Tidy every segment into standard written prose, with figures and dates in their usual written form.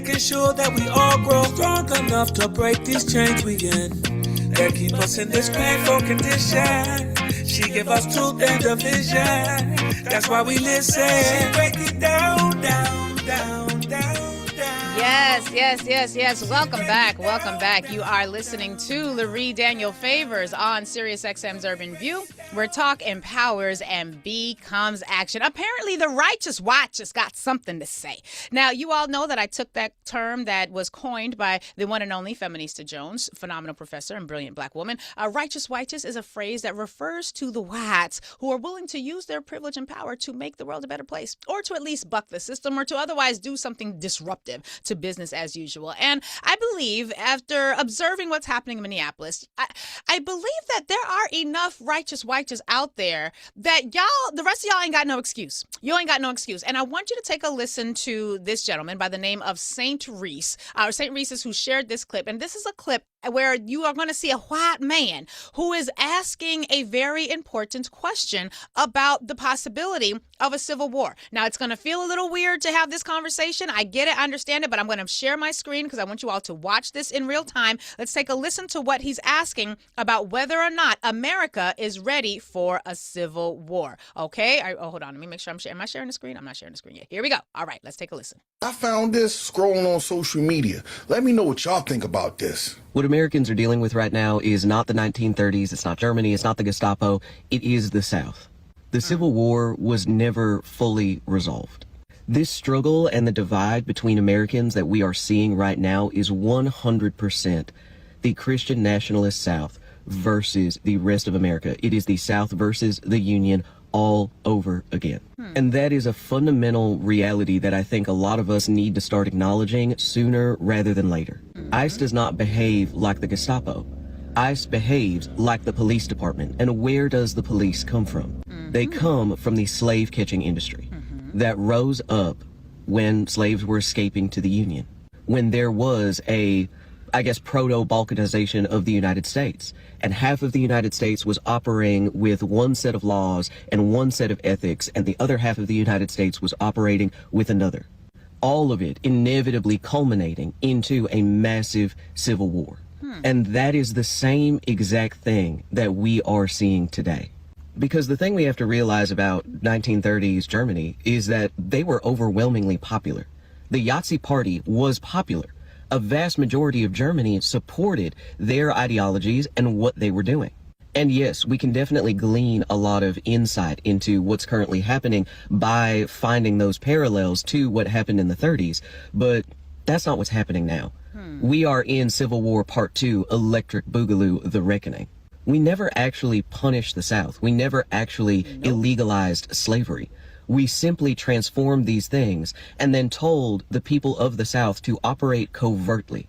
making sure that we all grow strong enough to break these chains we in. That keep us in this painful condition. She give us truth and division. That's why we listen. She break it down, down, down, down, down. Yes. Welcome back. You are listening to Lurie Daniel Favors on Sirius XM's Urban View, where talk empowers and becomes action. Apparently, the righteous watch has got something to say. Now, you all know that I took that term that was coined by the one and only Feminista Jones, phenomenal professor and brilliant black woman. Righteous whites is a phrase that refers to the whites who are willing to use their privilege and power to make the world a better place, or to at least buck the system, or to otherwise do something disruptive to business as usual. And I believe, after observing what's happening in Minneapolis, I believe that there are enough righteous whites out there that the rest of y'all ain't got no excuse. You ain't got no excuse. And I want you to take a listen to this gentleman by the name of Saint Reese, who shared this clip. And this is a clip where you are going to see a white man who is asking a very important question about the possibility of a civil war. Now, it's going to feel a little weird to have this conversation. I get it, I understand it, but I'm going to share my screen because I want you all to watch this in real time. Let's take a listen to what he's asking about whether or not America is ready for a civil war. Okay? Hold on. Let me make sure I'm sharing. Am I sharing the screen? I'm not sharing the screen yet. Here we go. All right, let's take a listen. I found this scrolling on social media. Let me know what y'all think about this. What Americans are dealing with right now is not the 1930s, it's not Germany, it's not the Gestapo, it is the South. The Civil War was never fully resolved. This struggle and the divide between Americans that we are seeing right now is 100% the Christian nationalist South versus the rest of America. It is the South versus the Union all over again. And that is a fundamental reality that I think a lot of us need to start acknowledging sooner rather than later. ICE does not behave like the Gestapo. ICE behaves like the police department. And where does the police come from? They come from the slave catching industry that rose up when slaves were escaping to the Union, when there was a proto-balkanization of the United States. And half of the United States was operating with one set of laws and one set of ethics, and the other half of the United States was operating with another. All of it inevitably culminating into a massive civil war. And that is the same exact thing that we are seeing today. Because the thing we have to realize about 1930s Germany is that they were overwhelmingly popular. The Yahtzee Party was popular. A vast majority of Germany supported their ideologies and what they were doing. And yes, we can definitely glean a lot of insight into what's currently happening by finding those parallels to what happened in the 30s, but that's not what's happening now. We are in Civil War Part 2, Electric Boogaloo, The Reckoning. We never actually punished the South. We never actually illegalized slavery. We simply transformed these things and then told the people of the South to operate covertly.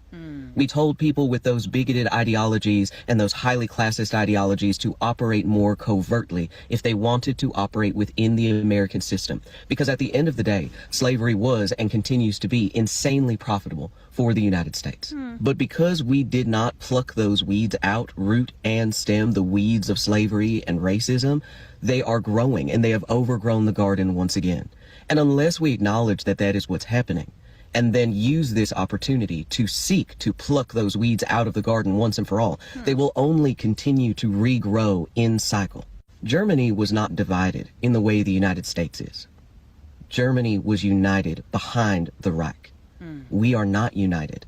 We told people with those bigoted ideologies and those highly classist ideologies to operate more covertly if they wanted to operate within the American system. Because at the end of the day, slavery was and continues to be insanely profitable for the United States. But because we did not pluck those weeds out, root and stem the weeds of slavery and racism, they are growing and they have overgrown the garden once again. And unless we acknowledge that that is what's happening, and then use this opportunity to seek to pluck those weeds out of the garden once and for all, they will only continue to regrow in cycle. Germany was not divided in the way the United States is. Germany was united behind the Reich. We are not united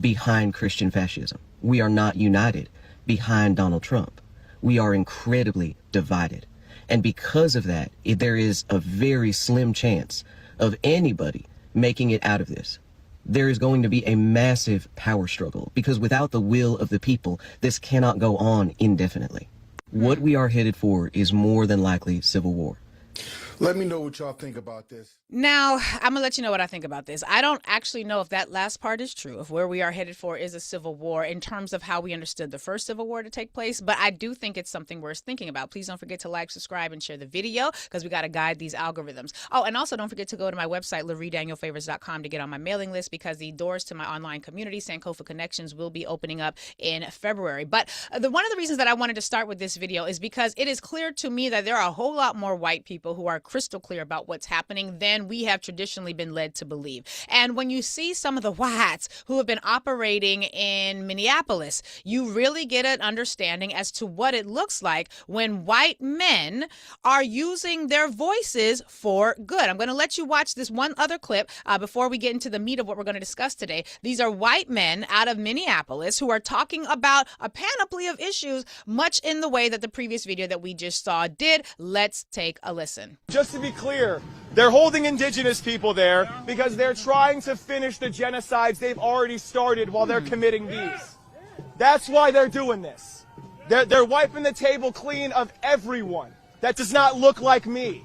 behind Christian fascism. We are not united behind Donald Trump. We are incredibly divided. And because of that, there is a very slim chance of anybody making it out of this. There is going to be a massive power struggle because without the will of the people, this cannot go on indefinitely. What we are headed for is more than likely civil war. Let me know what y'all think about this. Now, I'm going to let you know what I think about this. I don't actually know if that last part is true, if where we are headed for is a civil war in terms of how we understood the first civil war to take place, but I do think it's something worth thinking about. Please don't forget to like, subscribe, and share the video because we got to guide these algorithms. Oh, and also don't forget to go to my website, LurieDanielFavors.com, to get on my mailing list because the doors to my online community, Sankofa Connections, will be opening up in February. But one of the reasons that I wanted to start with this video is because it is clear to me that there are a whole lot more white people who are crystal clear about what's happening than we have traditionally been led to believe. And when you see some of the whites who have been operating in Minneapolis, you really get an understanding as to what it looks like when white men are using their voices for good. I'm going to let you watch this one other clip before we get into the meat of what we're going to discuss today. These are white men out of Minneapolis who are talking about a panoply of issues, much in the way that the previous video that we just saw did. Let's take a listen. Just to be clear, they're holding indigenous people there because they're trying to finish the genocides they've already started while they're committing these. That's why they're doing this. They're wiping the table clean of everyone that does not look like me.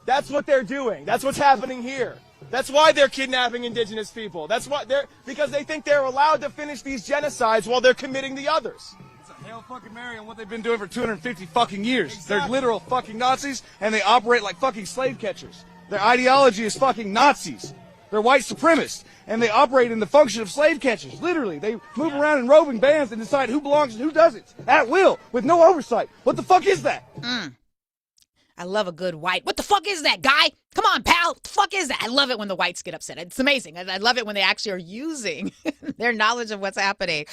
That's what they're doing. That's what's happening here. That's why they're kidnapping indigenous people. That's why because they think they're allowed to finish these genocides while they're committing the others. It's a Hail fucking Mary on what they've been doing for 250 fucking years. Exactly. They're literal fucking Nazis, and they operate like fucking slave catchers. Their ideology is fucking Nazis. They're white supremacists, and they operate in the function of slave catchers. Literally, they move around in roving bands and decide who belongs and who doesn't, at will, with no oversight. What the fuck is that? I love a good white. What the fuck is that, guy? Come on, pal. What the fuck is that? I love it when the whites get upset. It's amazing. I love it when they actually are using their knowledge of what's happening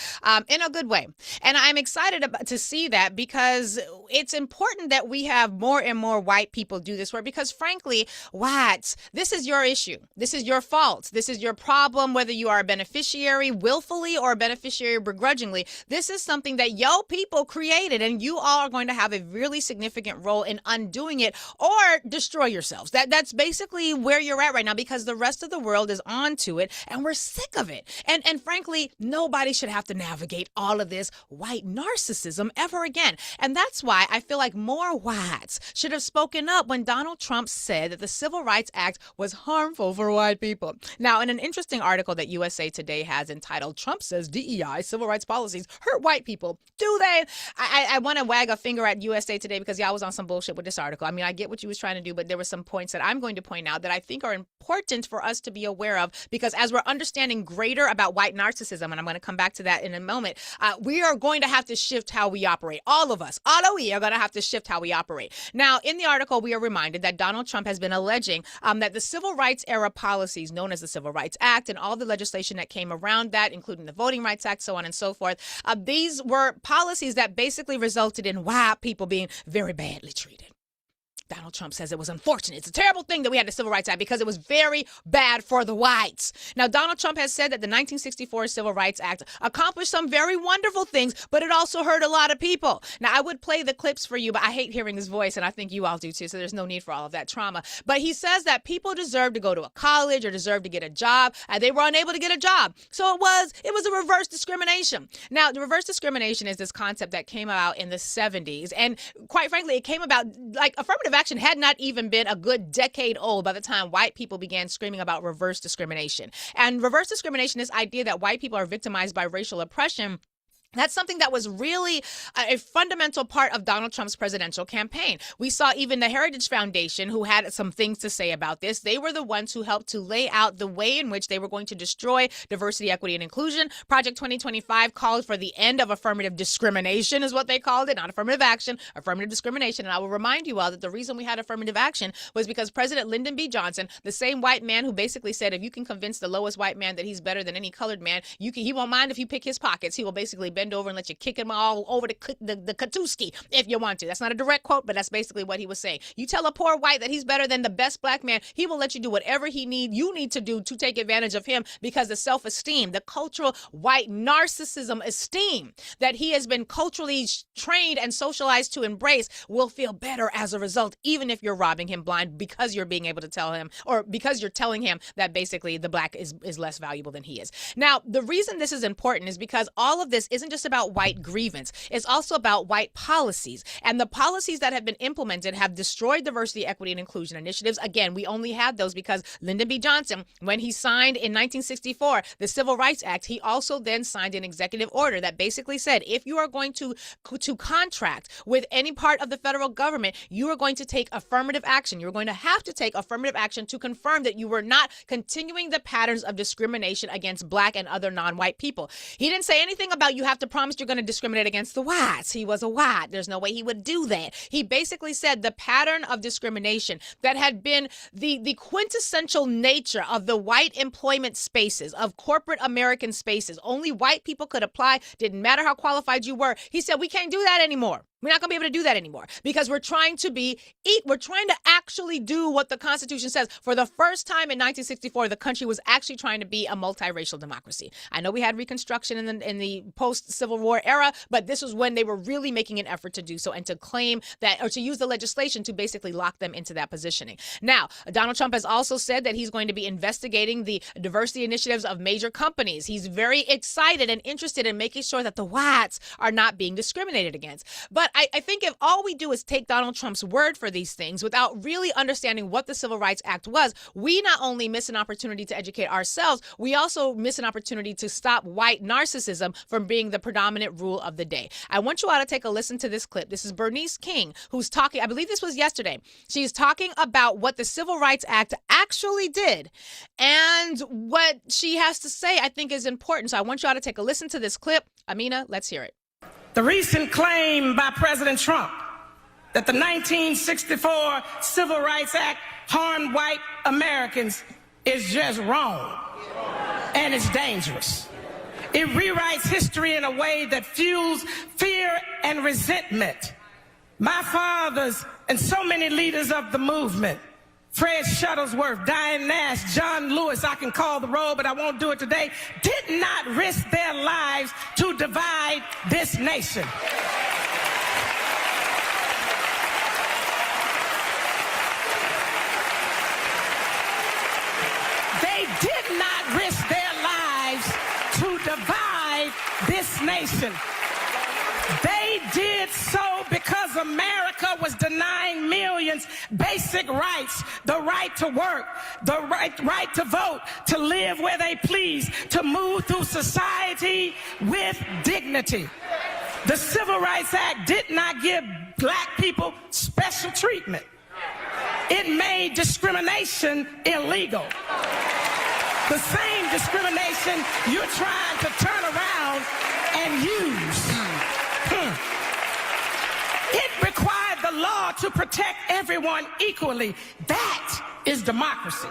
in a good way. And I'm excited to see that because it's important that we have more and more white people do this work because, frankly, whites, this is your issue. This is your fault. This is your problem, whether you are a beneficiary willfully or a beneficiary begrudgingly. This is something that yo people created, and you all are going to have a really significant role in undoing it or destroy yourselves. That's basically where you're at right now because the rest of the world is onto it and we're sick of it. And frankly, nobody should have to navigate all of this white narcissism ever again. And that's why I feel like more whites should have spoken up when Donald Trump said that the Civil Rights Act was harmful for white people. Now, in an interesting article that USA Today has entitled, Trump says DEI civil rights policies hurt white people. Do they? I want to wag a finger at USA Today because y'all was on some bullshit with this article. I mean, I get what you was trying to do, but there were some points that I'm going to point out that I think are important for us to be aware of because as we're understanding greater about white narcissism, and I'm going to come back to that in a moment, we are going to have to shift how we operate. All of us, all of we are going to have to shift how we operate. Now, in the article, we are reminded that Donald Trump has been alleging that the civil rights era policies known as the Civil Rights Act and all the legislation that came around that, including the Voting Rights Act, so on and so forth, these were policies that basically resulted in white people being very badly treated. Donald Trump says it was unfortunate. It's a terrible thing that we had the Civil Rights Act because it was very bad for the whites. Now, Donald Trump has said that the 1964 Civil Rights Act accomplished some very wonderful things, but it also hurt a lot of people. Now, I would play the clips for you, but I hate hearing his voice, and I think you all do too, so there's no need for all of that trauma. But he says that people deserve to go to a college or deserve to get a job, and they were unable to get a job. So it was a reverse discrimination. Now, the reverse discrimination is this concept that came out in the 70s, and quite frankly, it came about like affirmative action had not even been a good decade old by the time white people began screaming about reverse discrimination. And reverse discrimination, this idea that white people are victimized by racial oppression, that's something that was really a fundamental part of Donald Trump's presidential campaign. We saw even the Heritage Foundation, who had some things to say about this. They were the ones who helped to lay out the way in which they were going to destroy diversity, equity, and inclusion. Project 2025 called for the end of affirmative discrimination, is what they called it, not affirmative action, affirmative discrimination. And I will remind you all that the reason we had affirmative action was because President Lyndon B. Johnson, the same white man who basically said if you can convince the lowest white man that he's better than any colored man, he won't mind if you pick his pockets. He will basically bend over and let you kick him all over the Katuski if you want to. That's not a direct quote, but that's basically what he was saying. You tell a poor white that he's better than the best black man, he will let you do whatever you need to do to take advantage of him because the self-esteem, the cultural white narcissism esteem that he has been culturally trained and socialized to embrace will feel better as a result, even if you're robbing him blind because you're being able to tell him or because you're telling him that basically the black is less valuable than he is. Now, the reason this is important is because all of this isn't just about white grievance. It's also about white policies. And the policies that have been implemented have destroyed diversity, equity, and inclusion initiatives. Again, we only had those because Lyndon B. Johnson, when he signed in 1964 the Civil Rights Act, he also then signed an executive order that basically said if you are going to contract with any part of the federal government, you are going to take affirmative action. You're going to have to take affirmative action to confirm that you were not continuing the patterns of discrimination against black and other non-white people. He didn't say anything about you have have to promise you're going to discriminate against the whites. He was a white. There's no way he would do that. He basically said the pattern of discrimination that had been the quintessential nature of the white employment spaces, of corporate American spaces. Only white people could apply. Didn't matter how qualified you were. He said, we can't do that anymore. We're not going to be able to do that anymore because we're trying to actually do what the Constitution says. For the first time in 1964, the country was actually trying to be a multiracial democracy. I know we had Reconstruction in the post-Civil War era, but this was when they were really making an effort to do so and to claim that, or to use the legislation to basically lock them into that positioning. Now, Donald Trump has also said that he's going to be investigating the diversity initiatives of major companies. He's very excited and interested in making sure that the whites are not being discriminated against. But I think if all we do is take Donald Trump's word for these things without really understanding what the Civil Rights Act was, we not only miss an opportunity to educate ourselves, we also miss an opportunity to stop white narcissism from being the predominant rule of the day. I want you all to take a listen to this clip. This is Bernice King, who's talking, I believe this was yesterday. She's talking about what the Civil Rights Act actually did. And what she has to say, I think, is important. So I want you all to take a listen to this clip. Amina, let's hear it. The recent claim by President Trump that the 1964 Civil Rights Act harmed white Americans is just wrong, and it's dangerous. It rewrites history in a way that fuels fear and resentment. My fathers and so many leaders of the movement, Fred Shuttlesworth, Diane Nash, John Lewis, I can call the roll, but I won't do it today, did not risk their lives to divide this nation. They did not risk their lives to divide this nation. They did so because America was denying millions basic rights, the right to work, the right to vote, to live where they please, to move through society with dignity. The Civil Rights Act did not give black people special treatment. It made discrimination illegal. The same discrimination you're trying to turn around and use. It required the law to protect everyone equally. That is democracy.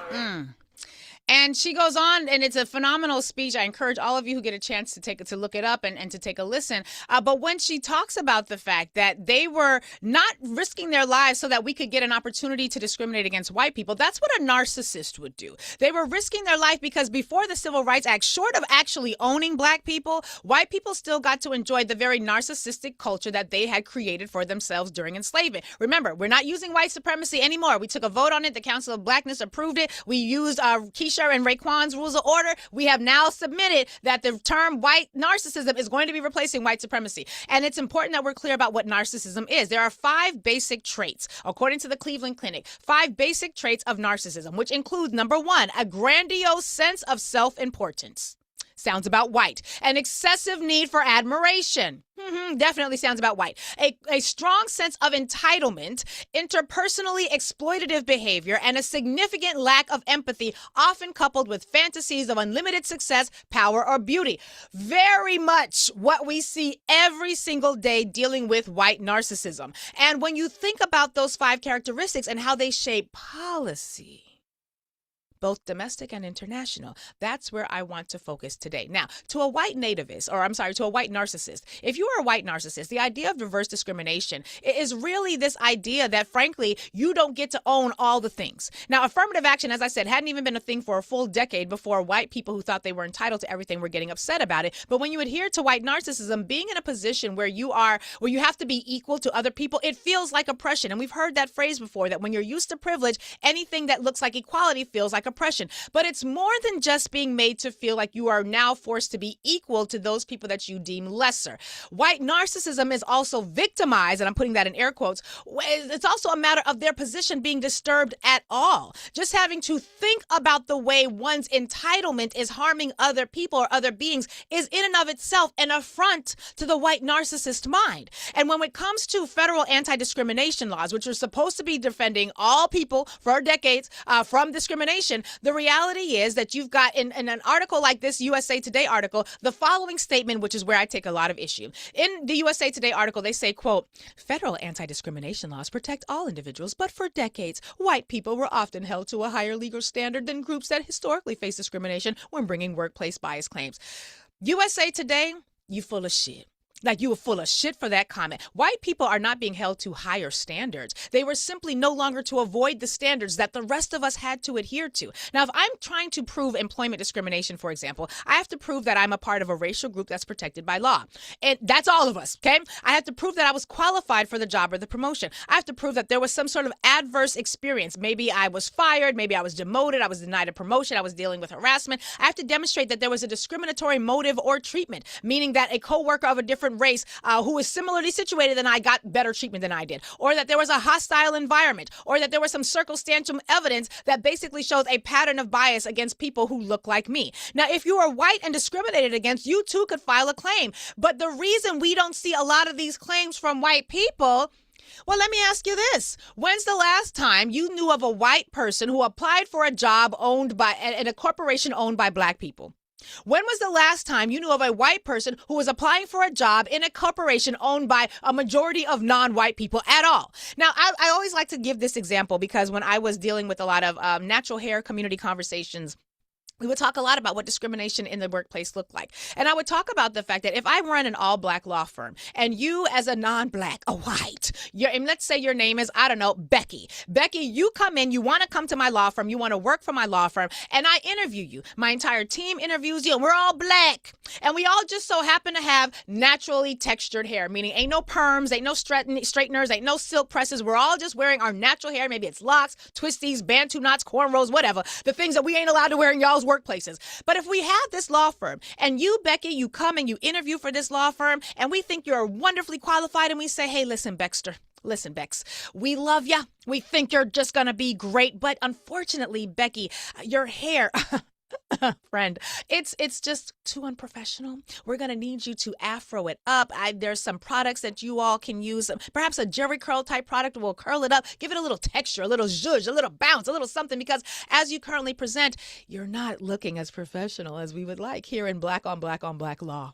And she goes on, and it's a phenomenal speech. I encourage all of you who get a chance to look it up and to take a listen. But when she talks about the fact that they were not risking their lives so that we could get an opportunity to discriminate against white people, that's what a narcissist would do. They were risking their life because before the Civil Rights Act, short of actually owning black people, white people still got to enjoy the very narcissistic culture that they had created for themselves during enslavement. Remember, we're not using white supremacy anymore. We took a vote on it. The Council of Blackness approved it. We used Keisha and Raekwon's rules of order. We have now submitted that the term white narcissism is going to be replacing white supremacy. And it's important that we're clear about what narcissism is. There are 5 basic traits, according to the Cleveland Clinic, 5 basic traits of narcissism, which include, number 1, a grandiose sense of self-importance. Sounds about white. An excessive need for admiration. Definitely sounds about white. A strong sense of entitlement, interpersonally exploitative behavior, and a significant lack of empathy, often coupled with fantasies of unlimited success, power, or beauty. Very much what we see every single day dealing with white narcissism. And when you think about those 5 characteristics and how they shape policy, both domestic and international, that's where I want to focus today. Now, to a white narcissist, if you are a white narcissist, the idea of reverse discrimination is really this idea that, frankly, you don't get to own all the things. Now, affirmative action, as I said, hadn't even been a thing for a full decade before white people who thought they were entitled to everything were getting upset about it. But when you adhere to white narcissism, being in a position where you have to be equal to other people, it feels like oppression. And we've heard that phrase before, that when you're used to privilege, anything that looks like equality feels like oppression. But it's more than just being made to feel like you are now forced to be equal to those people that you deem lesser. White narcissism is also victimized, and I'm putting that in air quotes. It's also a matter of their position being disturbed at all. Just having to think about the way one's entitlement is harming other people or other beings is in and of itself an affront to the white narcissist mind. And when it comes to federal anti-discrimination laws, which are supposed to be defending all people for decades from discrimination, discrimination, the reality is that you've got in an article like this USA Today article, the following statement, which is where I take a lot of issue. In the USA Today article, they say, quote, federal anti-discrimination laws protect all individuals, but for decades, white people were often held to a higher legal standard than groups that historically face discrimination when bringing workplace bias claims. USA Today, you full of shit. Like, you were full of shit for that comment. White people are not being held to higher standards. They were simply no longer to avoid the standards that the rest of us had to adhere to. Now, if I'm trying to prove employment discrimination, for example, I have to prove that I'm a part of a racial group that's protected by law. And that's all of us, okay? I have to prove that I was qualified for the job or the promotion. I have to prove that there was some sort of adverse experience. Maybe I was fired, maybe I was demoted, I was denied a promotion, I was dealing with harassment. I have to demonstrate that there was a discriminatory motive or treatment, meaning that a coworker of a different race who is similarly situated than I got better treatment than I did, or that there was a hostile environment, or that there was some circumstantial evidence that basically shows a pattern of bias against people who look like me. Now, if you are white and discriminated against, you too could file a claim. But the reason we don't see a lot of these claims from white people, well, let me ask you this. When's the last time you knew of a white person who applied for a job owned by in a corporation owned by black people? When was the last time you knew of a white person who was applying for a job in a corporation owned by a majority of non-white people at all? Now, I always like to give this example because when I was dealing with a lot of natural hair community conversations, we would talk a lot about what discrimination in the workplace looked like. And I would talk about the fact that if I run an all-black law firm and you as a non-black, a white, and let's say your name is, I don't know, Becky. Becky, you come in, you want to come to my law firm, you want to work for my law firm, and I interview you. My entire team interviews you, and we're all black. And we all just so happen to have naturally textured hair, meaning ain't no perms, ain't no straighteners, ain't no silk presses. We're all just wearing our natural hair. Maybe it's locks, twisties, bantu knots, cornrows, whatever. The things that we ain't allowed to wear in y'all's workplaces. But if we have this law firm and you, Becky, you come and you interview for this law firm and we think you're wonderfully qualified and we say, hey, listen, Baxter, listen, Bex, we love ya. We think you're just going to be great. But unfortunately, Becky, your hair... friend, it's just too unprofessional. We're going to need you to afro it up. There's some products that you all can use. Perhaps a Jerry curl type product will curl it up, give it a little texture, a little zhuzh, a little bounce, a little something, because as you currently present, you're not looking as professional as we would like here in black on black on black law.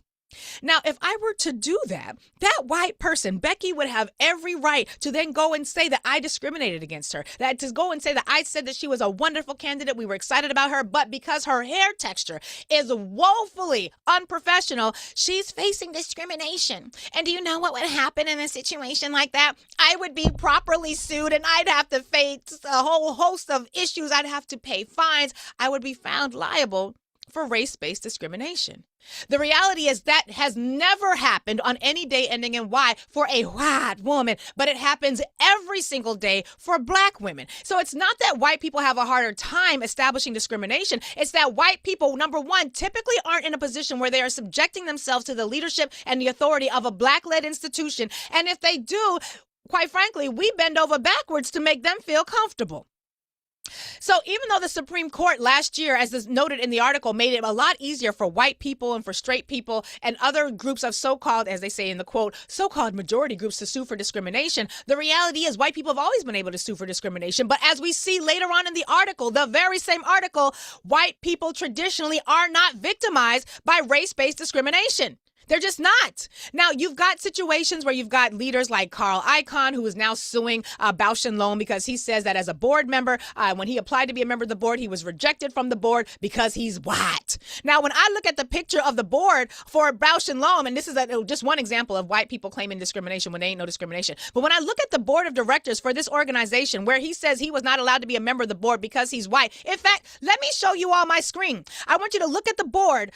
Now, if I were to do that, that white person, Becky, would have every right to then go and say that I discriminated against her, that to go and say that I said that she was a wonderful candidate, we were excited about her, but because her hair texture is woefully unprofessional, she's facing discrimination. And do you know what would happen in a situation like that? I would be properly sued and I'd have to face a whole host of issues. I'd have to pay fines. I would be found liable for race-based discrimination. The reality is that has never happened on any day ending in Y for a white woman, but it happens every single day for black women. So it's not that white people have a harder time establishing discrimination. It's that white people, number one, typically aren't in a position where they are subjecting themselves to the leadership and the authority of a black-led institution. And if they do, quite frankly, we bend over backwards to make them feel comfortable. So even though the Supreme Court last year, as is noted in the article, made it a lot easier for white people and for straight people and other groups of so-called, as they say in the quote, so-called majority groups to sue for discrimination, the reality is white people have always been able to sue for discrimination. But as we see later on in the article, the very same article, white people traditionally are not victimized by race-based discrimination. They're just not. Now, you've got situations where you've got leaders like Carl Icahn, who is now suing Bausch and Lomb because he says that as a board member, when he applied to be a member of the board, he was rejected from the board because he's white. Now, when I look at the picture of the board for Bausch and Lomb, and this is just one example of white people claiming discrimination when there ain't no discrimination. But when I look at the board of directors for this organization where he says he was not allowed to be a member of the board because he's white, in fact, let me show you all my screen. I want you to look at the board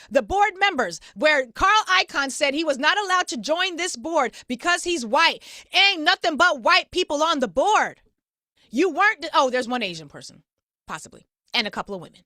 members, where Carl Icahn said he was not allowed to join this board because he's white. Ain't nothing but white people on the board. You weren't, oh, there's one Asian person, possibly, and a couple of women.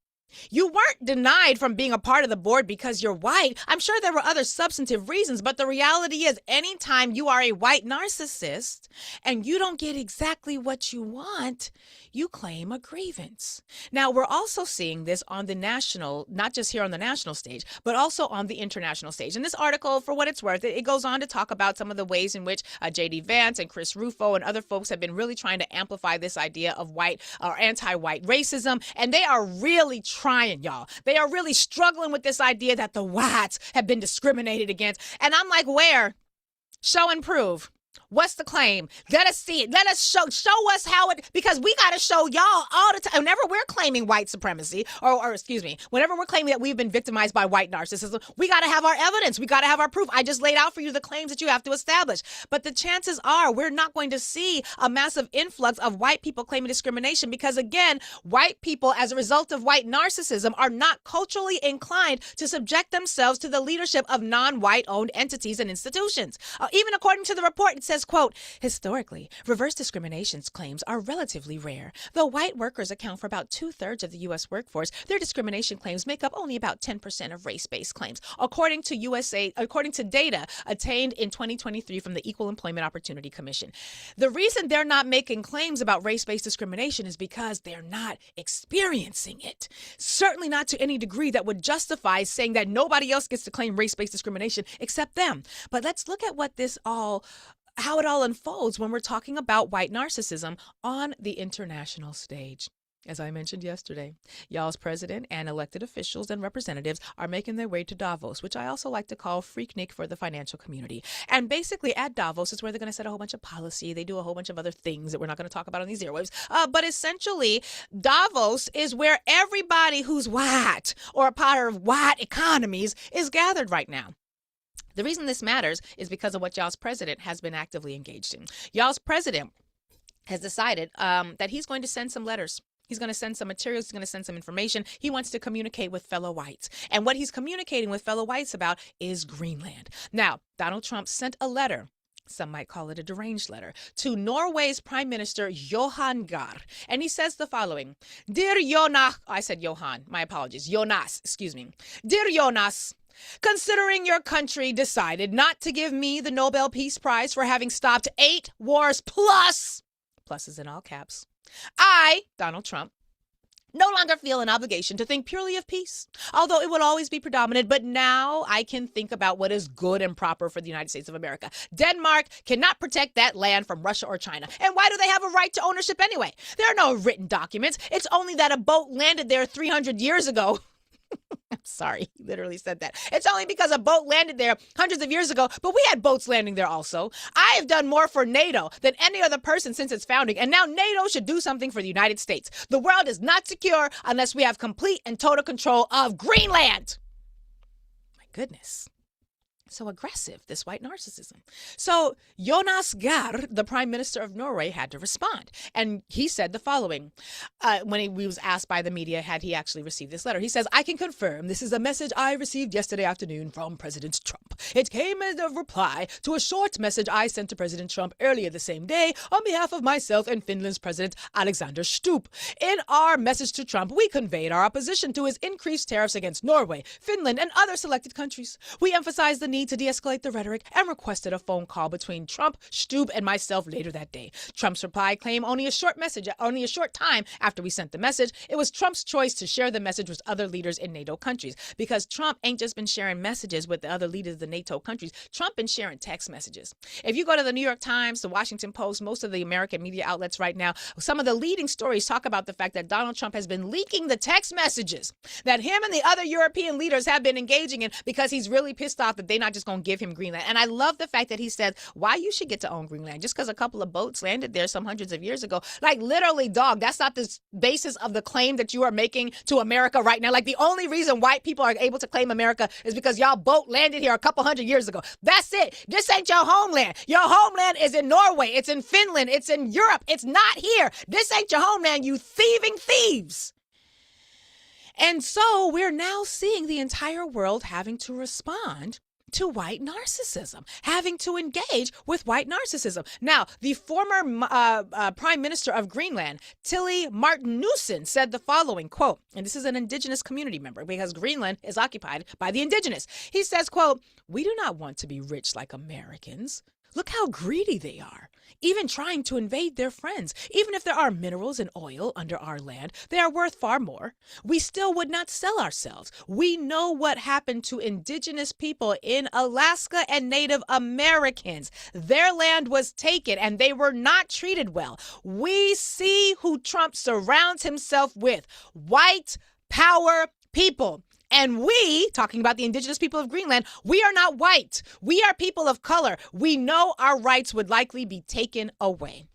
You weren't denied from being a part of the board because you're white. I'm sure there were other substantive reasons, but the reality is anytime you are a white narcissist and you don't get exactly what you want, you claim a grievance. Now, we're also seeing this on the national, not just here on the national stage, but also on the international stage. In this article, for what it's worth, it goes on to talk about some of the ways in which J.D. Vance and Chris Rufo and other folks have been really trying to amplify this idea of white or anti-white racism. And they are really trying, y'all. They are really struggling with this idea that the whites have been discriminated against. And I'm like, where? Show and prove. What's the claim? Let us see it. Let us show us how it, because we got to show y'all all the time. Whenever we're claiming white supremacy, or excuse me, whenever we're claiming that we've been victimized by white narcissism, we got to have our evidence. We got to have our proof. I just laid out for you the claims that you have to establish. But the chances are we're not going to see a massive influx of white people claiming discrimination because, again, white people, as a result of white narcissism, are not culturally inclined to subject themselves to the leadership of non-white owned entities and institutions. Even according to the report, it says, quote, historically, reverse discrimination claims are relatively rare. Though white workers account for about 2/3 of the U.S. workforce, their discrimination claims make up only about 10% of race-based claims, according to data attained in 2023 from the Equal Employment Opportunity Commission. The reason they're not making claims about race-based discrimination is because they're not experiencing it. Certainly not to any degree that would justify saying that nobody else gets to claim race-based discrimination except them. But let's look at how it all unfolds when we're talking about white narcissism on the international stage. As I mentioned yesterday, y'all's president and elected officials and representatives are making their way to Davos, which I also like to call Freaknik for the financial community. And basically at Davos is where they're going to set a whole bunch of policy. They do a whole bunch of other things that we're not going to talk about on these airwaves. But essentially, Davos is where everybody who's white or a part of white economies is gathered right now. The reason this matters is because of what y'all's president has been actively engaged in. Y'all's president has decided that he's going to send some letters. He's going to send some materials. He's going to send some information. He wants to communicate with fellow whites. And what he's communicating with fellow whites about is Greenland. Now, Donald Trump sent a letter. Some might call it a deranged letter, to Norway's Prime Minister Johan Gahr. And he says the following: Dear Jonas, I said Johan, my apologies, Jonas, excuse me. Dear Jonas, considering your country decided not to give me the Nobel Peace Prize for having stopped 8 wars plus is in all caps, I, Donald Trump, no longer feel an obligation to think purely of peace, although it will always be predominant. But now I can think about what is good and proper for the United States of America. Denmark cannot protect that land from Russia or China. And why do they have a right to ownership anyway? There are no written documents. It's only that a boat landed there 300 years ago. I'm sorry, he literally said that. It's only because a boat landed there hundreds of years ago, but we had boats landing there also. I have done more for NATO than any other person since its founding, and now NATO should do something for the United States. The world is not secure unless we have complete and total control of Greenland. My goodness. So aggressive, this white narcissism. So Jonas Gahr, the Prime Minister of Norway, had to respond. And he said the following. When he was asked by the media, had he actually received this letter? He says, I can confirm this is a message I received yesterday afternoon from President Trump. It came as a reply to a short message I sent to President Trump earlier the same day on behalf of myself and Finland's President Alexander Stubb. In our message to Trump, we conveyed our opposition to his increased tariffs against Norway, Finland, and other selected countries. We emphasized the need to de-escalate the rhetoric and requested a phone call between Trump, Stubb, and myself later that day. Trump's reply came only a short time after we sent the message. It was Trump's choice to share the message with other leaders in NATO countries, because Trump ain't just been sharing messages with the other leaders of the NATO countries. Trump been sharing text messages. If you go to the New York Times, the Washington Post, most of the American media outlets right now, some of the leading stories talk about the fact that Donald Trump has been leaking the text messages that him and the other European leaders have been engaging in, because he's really pissed off that they're not just going to give him Greenland. And I love the fact that he said, why you should get to own Greenland just because a couple of boats landed there some hundreds of years ago. Like, literally, dog, that's not the basis of the claim that you are making to America right now. Like, the only reason white people are able to claim America is because y'all boat landed here a couple hundred years ago. That's it. This ain't your homeland. Your homeland is in Norway. It's in Finland. It's in Europe. It's not here. This ain't your homeland, you thieving thieves. And so we're now seeing the entire world having to respond to white narcissism, having to engage with white narcissism. Now, the former Prime Minister of Greenland, Tilly Martin-Newson, said the following, quote, and this is an indigenous community member because Greenland is occupied by the indigenous. He says, quote, "We do not want to be rich like Americans. Look how greedy they are, even trying to invade their friends. Even if there are minerals and oil under our land, they are worth far more. We still would not sell ourselves. We know what happened to indigenous people in Alaska and Native Americans. Their land was taken and they were not treated well. We see who Trump surrounds himself with. White power people. And we, talking about the indigenous people of Greenland, we are not white. We are people of color. We know our rights would likely be taken away."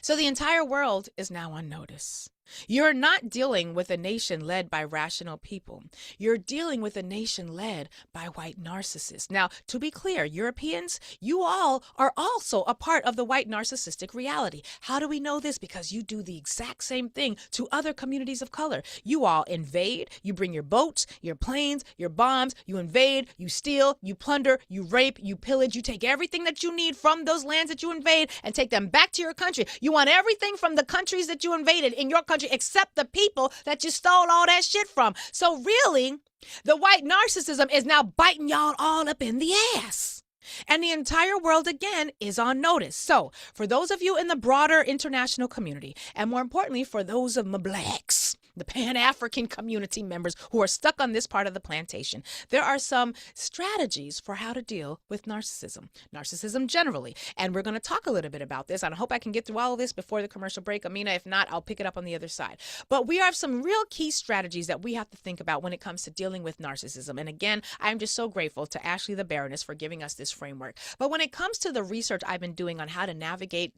So the entire world is now on notice. You're not dealing with a nation led by rational people. You're dealing with a nation led by white narcissists. Now, to be clear, Europeans, you all are also a part of the white narcissistic reality. How do we know this? Because you do the exact same thing to other communities of color. You all invade, you bring your boats, your planes, your bombs, you invade, you steal, you plunder, you rape, you pillage, you take everything that you need from those lands that you invade and take them back to your country. You want everything from the countries that you invaded in your country except the people that you stole all that shit from. So really, the white narcissism is now biting y'all all up in the ass. And the entire world, again, is on notice. So for those of you in the broader international community, and more importantly, for those of my blacks, the Pan-African community members who are stuck on this part of the plantation, there are some strategies for how to deal with narcissism generally. And we're going to talk a little bit about this. And I hope I can get through all of this before the commercial break. Amina, if not, I'll pick it up on the other side. But we have some real key strategies that we have to think about when it comes to dealing with narcissism. And again, I'm just so grateful to Ashley the Baroness for giving us this framework. But when it comes to the research I've been doing on how to navigate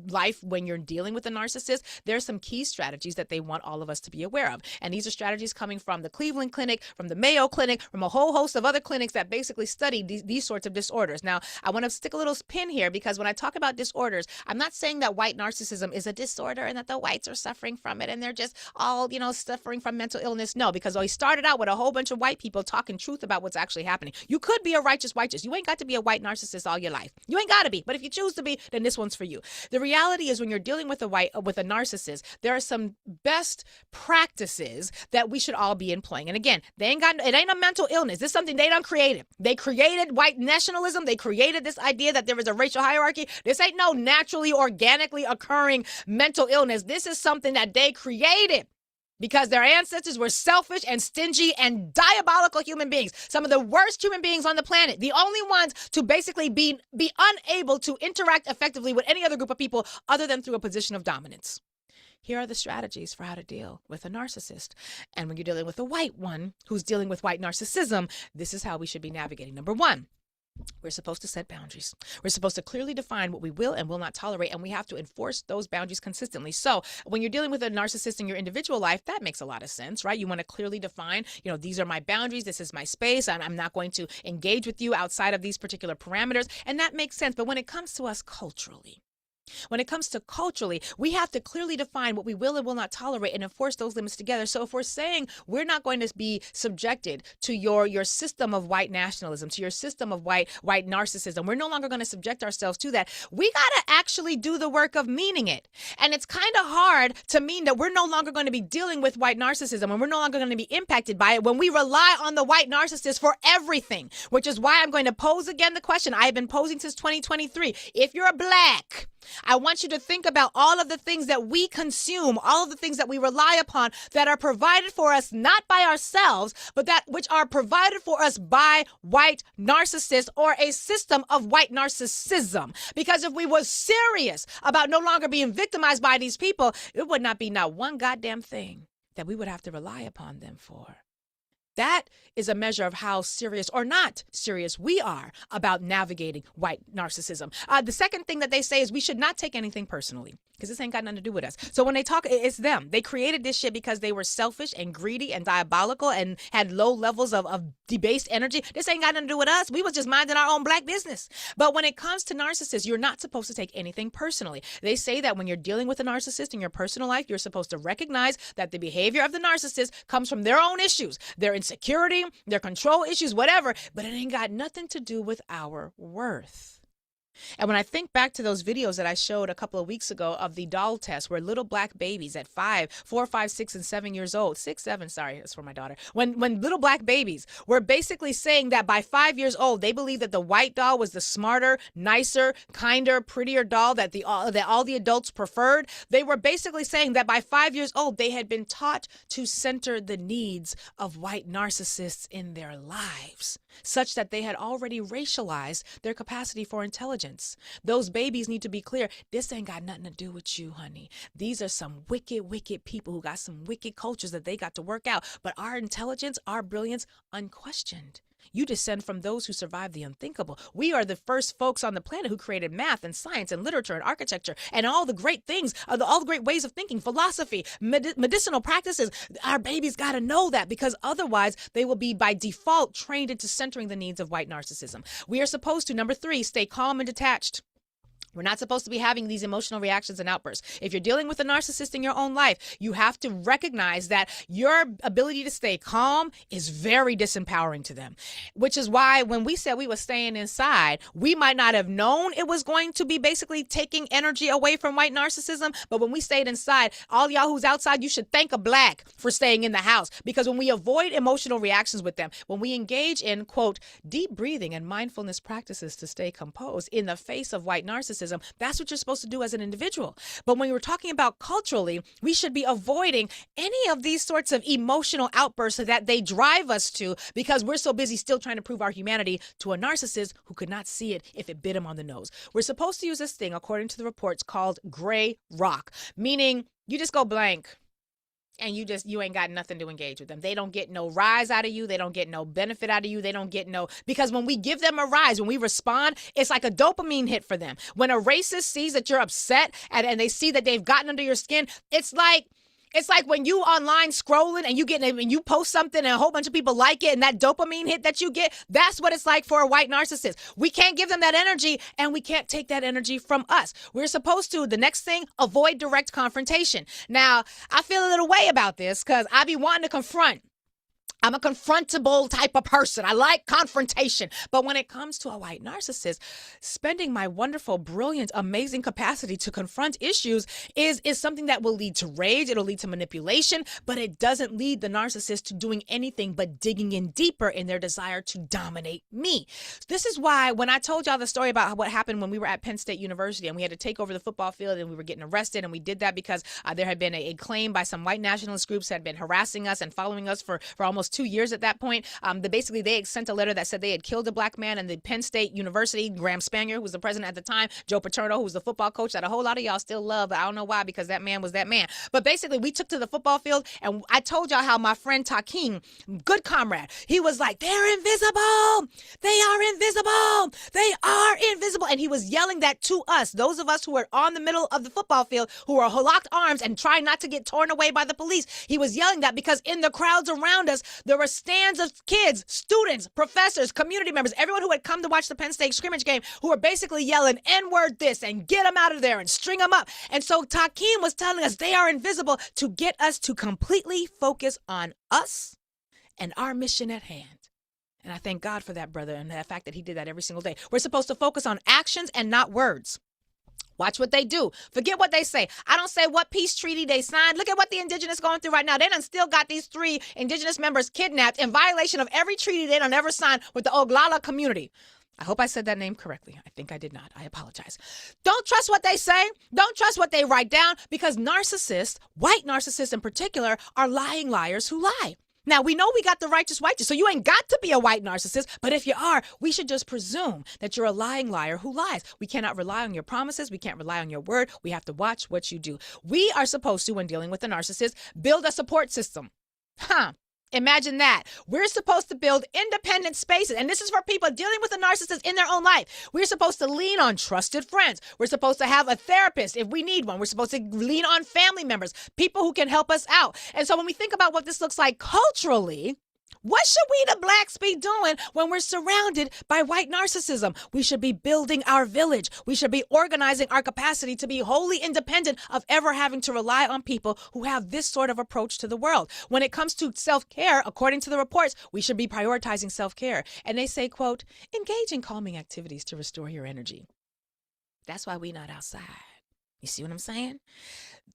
life when you're dealing with a narcissist, there's some key strategies that they want all of us to be aware of. And these are strategies coming from the Cleveland Clinic, from the Mayo Clinic, from a whole host of other clinics that basically study these sorts of disorders. Now, I want to stick a little pin here because when I talk about disorders, I'm not saying that white narcissism is a disorder and that the whites are suffering from it and they're just all, suffering from mental illness. No, because we started out with a whole bunch of white people talking truth about what's actually happening. You could be a righteous. You ain't got to be a white narcissist all your life. You ain't got to be. But if you choose to be, then this one's for you. The reality is when you're dealing with a narcissist, there are some best practices that we should all be employing. And again, it ain't a mental illness. This is something they done created. They created white nationalism. They created this idea that there is a racial hierarchy. This ain't no naturally, organically occurring mental illness. This is something that they created because their ancestors were selfish and stingy and diabolical human beings. Some of the worst human beings on the planet. The only ones to basically be unable to interact effectively with any other group of people other than through a position of dominance. Here are the strategies for how to deal with a narcissist. And when you're dealing with a white one who's dealing with white narcissism, this is how we should be navigating. Number one, we're supposed to set boundaries. We're supposed to clearly define what we will and will not tolerate, and we have to enforce those boundaries consistently. So when you're dealing with a narcissist in your individual life, that makes a lot of sense, right? You want to clearly define, these are my boundaries. This is my space. And I'm not going to engage with you outside of these particular parameters. And that makes sense. But when it comes to us culturally, we have to clearly define what we will and will not tolerate and enforce those limits together. So if we're saying we're not going to be subjected to your system of white nationalism, to your system of white narcissism, we're no longer going to subject ourselves to that. We got to actually do the work of meaning it. And it's kind of hard to mean that we're no longer going to be dealing with white narcissism and we're no longer going to be impacted by it when we rely on the white narcissist for everything, which is why I'm going to pose again the question I've been posing since 2023. If you're a black, I want you to think about all of the things that we consume, all of the things that we rely upon that are provided for us not by ourselves, but that which are provided for us by white narcissists or a system of white narcissism. Because if we were serious about no longer being victimized by these people, it would not be not one goddamn thing that we would have to rely upon them for. That is a measure of how serious or not serious we are about navigating white narcissism. The second thing that they say is we should not take anything personally because this ain't got nothing to do with us. So when they talk, it's them. They created this shit because they were selfish and greedy and diabolical and had low levels of debased energy. This ain't got nothing to do with us. We was just minding our own black business. But when it comes to narcissists, you're not supposed to take anything personally. They say that when you're dealing with a narcissist in your personal life, you're supposed to recognize that the behavior of the narcissist comes from their own issues, their insecurity, their control issues, whatever, but it ain't got nothing to do with our worth. And when I think back to those videos that I showed a couple of weeks ago of the doll test, where little black babies at 4, 5, 6, and 7 years old, 6, 7, sorry, that's for my daughter. When little black babies were basically saying that by 5 years old, they believed that the white doll was the smarter, nicer, kinder, prettier doll that all the adults preferred. They were basically saying that by 5 years old, they had been taught to center the needs of white narcissists in their lives, such that they had already racialized their capacity for intelligence. Those babies need to be clear. This ain't got nothing to do with you, honey. These are some wicked, wicked people who got some wicked cultures that they got to work out. But our intelligence, our brilliance, unquestioned. You descend from those who survived the unthinkable. We are the first folks on the planet who created math and science and literature and architecture and all the great things, all the great ways of thinking, philosophy, medicinal practices. Our babies got to know that, because otherwise they will be by default trained into centering the needs of white narcissism. We are supposed to, number 3, stay calm and detached. We're not supposed to be having these emotional reactions and outbursts. If you're dealing with a narcissist in your own life, you have to recognize that your ability to stay calm is very disempowering to them, which is why when we said we were staying inside, we might not have known it was going to be basically taking energy away from white narcissism. But when we stayed inside, all y'all who's outside, you should thank a black for staying in the house, because when we avoid emotional reactions with them, when we engage in, quote, deep breathing and mindfulness practices to stay composed in the face of white narcissism, that's what you're supposed to do as an individual. But when we're talking about culturally, we should be avoiding any of these sorts of emotional outbursts that they drive us to, because we're so busy still trying to prove our humanity to a narcissist who could not see it if it bit him on the nose. We're supposed to use this thing, according to the reports, called gray rock, meaning you just go blank. And you ain't got nothing to engage with them. They don't get no rise out of you. They don't get no benefit out of you. They don't get no, because when we give them a rise, when we respond, it's like a dopamine hit for them. When a racist sees that you're upset and they see that they've gotten under your skin, it's like when you online scrolling and you post something and a whole bunch of people like it, and that dopamine hit that you get, that's what it's like for a white narcissist. We can't give them that energy, and we can't take that energy from us. We're supposed to, the next thing, avoid direct confrontation. Now, I feel a little way about this because I be wanting to confront. I'm a confrontable type of person. I like confrontation. But when it comes to a white narcissist, spending my wonderful, brilliant, amazing capacity to confront issues is something that will lead to rage. It'll lead to manipulation, but it doesn't lead the narcissist to doing anything but digging in deeper in their desire to dominate me. This is why when I told y'all the story about what happened when we were at Penn State University and we had to take over the football field and we were getting arrested, and we did that because there had been a claim by some white nationalist groups that had been harassing us and following us for almost 2 years at that point. Basically, they had sent a letter that said they had killed a black man, and the Penn State University, Graham Spanier, who was the president at the time, Joe Paterno, who was the football coach that a whole lot of y'all still love, but I don't know why, because that man was that man. But basically, we took to the football field, and I told y'all how my friend Takeem, good comrade, he was like, they're invisible. They are invisible. They are invisible. And he was yelling that to us, those of us who were on the middle of the football field, who were locked arms and trying not to get torn away by the police. He was yelling that because in the crowds around us, there were stands of kids, students, professors, community members, everyone who had come to watch the Penn State scrimmage game, who were basically yelling N-word this and get them out of there and string them up. And so Takeem was telling us they are invisible to get us to completely focus on us and our mission at hand. And I thank God for that, brother, and the fact that he did that every single day. We're supposed to focus on actions and not words. Watch what they do. Forget what they say. I don't say what peace treaty they signed. Look at what the indigenous going through right now. They done still got these 3 indigenous members kidnapped in violation of every treaty they done ever signed with the Oglala community. I hope I said that name correctly. I think I did not. I apologize. Don't trust what they say. Don't trust what they write down, because narcissists, white narcissists in particular, are lying liars who lie. Now, we know we got the righteous, so you ain't got to be a white narcissist, but if you are, we should just presume that you're a lying liar who lies. We cannot rely on your promises. We can't rely on your word. We have to watch what you do. We are supposed to, when dealing with a narcissist, build a support system. Imagine that. We're supposed to build independent spaces. And this is for people dealing with a narcissist in their own life. We're supposed to lean on trusted friends. We're supposed to have a therapist if we need one. We're supposed to lean on family members, people who can help us out. And so when we think about what this looks like culturally, What should we, the blacks, be doing when we're surrounded by white narcissism? We should be building our village. We should be organizing our capacity to be wholly independent of ever having to rely on people who have this sort of approach to the world. When it comes to self-care, according to the reports, we should be prioritizing self-care. And they say, quote, engage in calming activities to restore your energy. That's why we not outside. You see what I'm saying?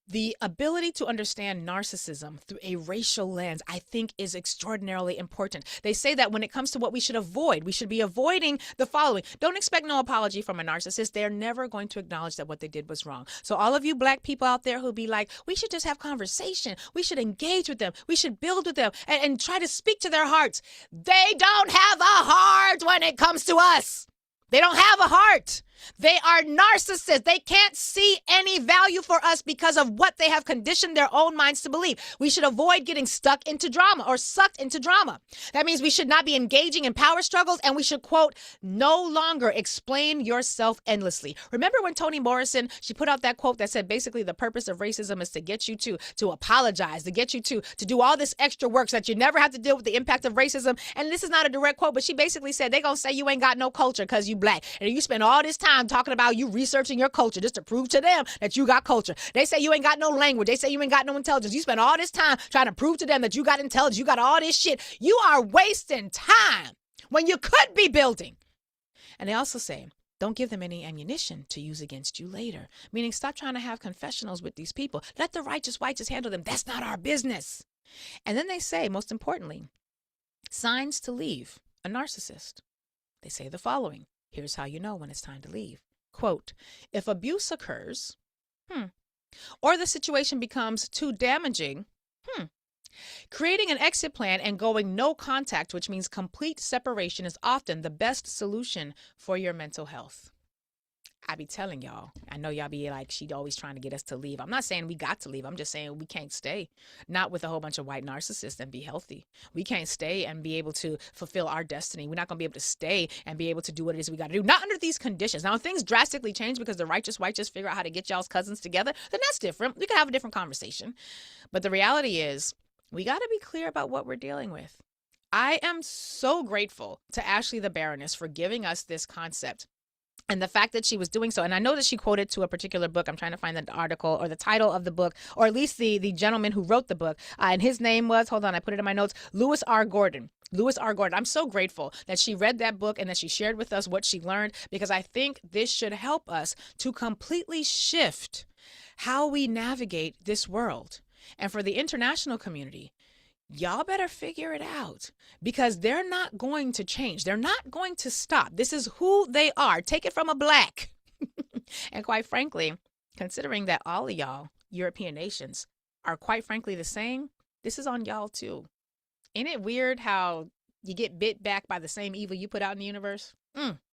The ability to understand narcissism through a racial lens, I think, is extraordinarily important. They say that when it comes to what we should avoid, we should be avoiding the following. Don't expect no apology from a narcissist. They're never going to acknowledge that what they did was wrong. So all of you black people out there who be like, we should just have conversation. We should engage with them. We should build with them and try to speak to their hearts. They don't have a heart when it comes to us. They don't have a heart. They are narcissists. They can't see any value for us because of what they have conditioned their own minds to believe. We should avoid getting stuck into drama or sucked into drama. That means we should not be engaging in power struggles, and we should, quote, no longer explain yourself endlessly. Remember when Toni Morrison, she put out that quote that said basically the purpose of racism is to get you to apologize, to get you to do all this extra work so that you never have to deal with the impact of racism. And this is not a direct quote, but she basically said they're going to say you ain't got no culture because you black. And you spend all this time talking about you researching your culture just to prove to them that you got culture. They say you ain't got no language. They say you ain't got no intelligence. You spend all this time trying to prove to them that you got intelligence. You got all this shit. You are wasting time when you could be building. And they also say, don't give them any ammunition to use against you later. Meaning stop trying to have confessionals with these people. Let the righteous whites just handle them. That's not our business. And then they say, most importantly, signs to leave a narcissist. They say the following. Here's how you know when it's time to leave. Quote, if abuse occurs, or the situation becomes too damaging, creating an exit plan and going no contact, which means complete separation, is often the best solution for your mental health. I be telling y'all, I know y'all be like, she always trying to get us to leave. I'm not saying we got to leave. I'm just saying we can't stay, not with a whole bunch of white narcissists, and be healthy. We can't stay and be able to fulfill our destiny. We're not going to be able to stay and be able to do what it is we got to do. Not under these conditions. Now, if things drastically change because the righteous white just figure out how to get y'all's cousins together, then that's different. We can have a different conversation. But the reality is we got to be clear about what we're dealing with. I am so grateful to Ashley the Baroness for giving us this concept. And the fact that she was doing so, and I know that she quoted to a particular book. I'm trying to find the article or the title of the book, or at least the gentleman who wrote the book. And his name was, hold on, I put it in my notes, Lewis R. Gordon. Lewis R. Gordon. I'm so grateful that she read that book and that she shared with us what she learned, because I think this should help us to completely shift how we navigate this world. And for the international community, y'all better figure it out, because they're not going to change. They're not going to stop. This is who they are. Take it from a black. And quite frankly, considering that all of y'all European nations are quite frankly the same, this is on y'all too. Ain't it weird how you get bit back by the same evil you put out in the universe?